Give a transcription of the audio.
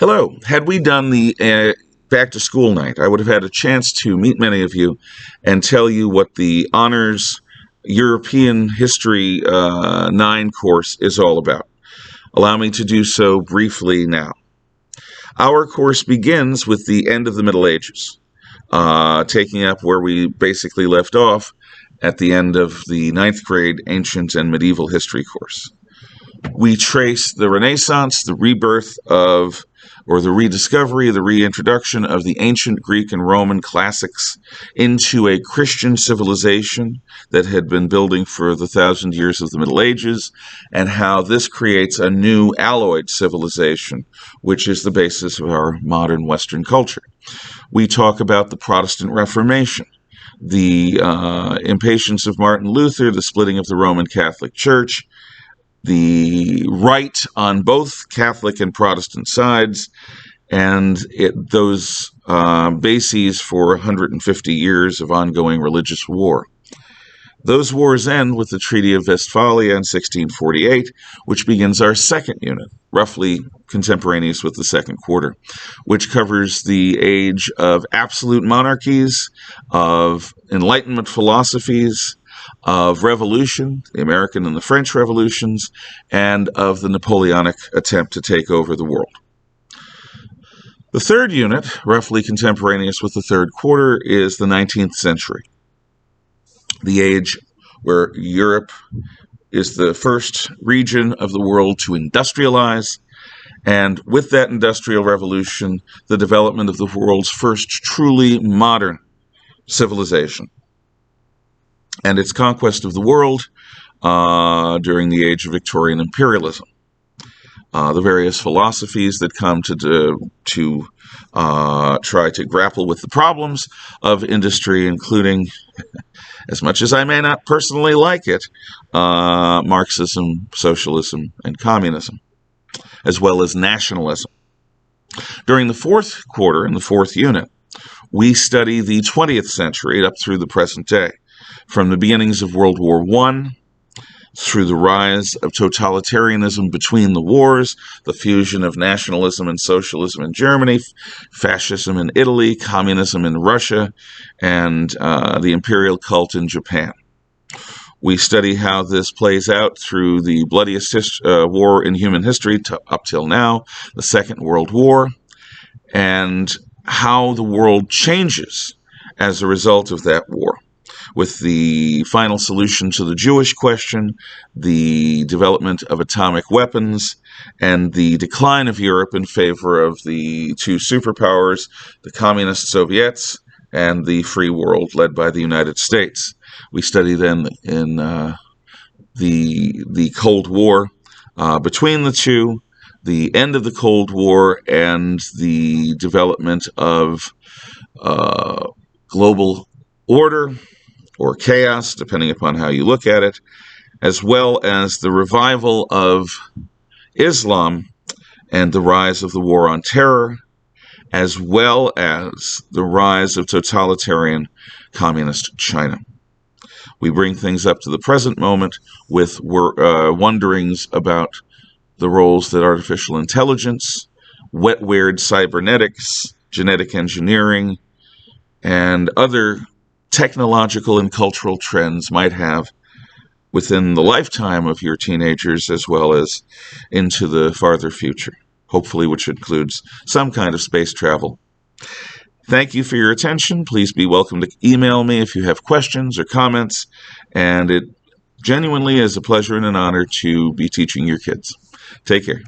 Hello. Had we done the back to school night, I would have had a chance to meet many of you and tell you what the Honors European History 9 course is all about. Allow me to do so briefly now. Our course begins with the end of the Middle Ages, taking up where we basically left off at the end of the ninth grade Ancient and Medieval History course. We trace the Renaissance, the rebirth of, or the rediscovery, the reintroduction of the ancient Greek and Roman classics into a Christian civilization that had been building for the 1,000 years of the Middle Ages, and how this creates a new alloyed civilization, which is the basis of our modern Western culture. We talk about the Protestant Reformation, the impatience of Martin Luther, the splitting of the Roman Catholic Church, the right on both Catholic and Protestant sides, and those bases for 150 years of ongoing religious war. Those wars end with the Treaty of Westphalia in 1648, which begins our second unit, roughly contemporaneous with the second quarter, which covers the age of absolute monarchies, of Enlightenment philosophies, of revolution, the American and the French revolutions, and of the Napoleonic attempt to take over the world. The third unit, roughly contemporaneous with the third quarter, is the 19th century, the age where Europe is the first region of the world to industrialize, and with that industrial revolution, the development of the world's first truly modern civilization, and its conquest of the world during the age of Victorian imperialism. The various philosophies that come to try to grapple with the problems of industry, including, as much as I may not personally like it, Marxism, socialism, and communism, as well as nationalism. During the fourth quarter, in the fourth unit, we study the 20th century up through the present day, from the beginnings of World War I, through the rise of totalitarianism between the wars, the fusion of nationalism and socialism in Germany, fascism in Italy, communism in Russia, and the imperial cult in Japan. We study how this plays out through the bloodiest war in human history up till now, the Second World War, and how the world changes as a result of that war, with the final solution to the Jewish question, the development of atomic weapons, and the decline of Europe in favor of the two superpowers, the communist Soviets and the free world led by the United States. We study then in the Cold War between the two, the end of the Cold War, and the development of global order, or chaos, depending upon how you look at it, as well as the revival of Islam and the rise of the war on terror, as well as the rise of totalitarian communist China. We bring things up to the present moment with wonderings about the roles that artificial intelligence, wet-wired cybernetics, genetic engineering, and other technological and cultural trends might have within the lifetime of your teenagers, as well as into the farther future, hopefully, which includes some kind of space travel. Thank you for your attention. Please be welcome to email me if you have questions or comments, and it genuinely is a pleasure and an honor to be teaching your kids. Take care.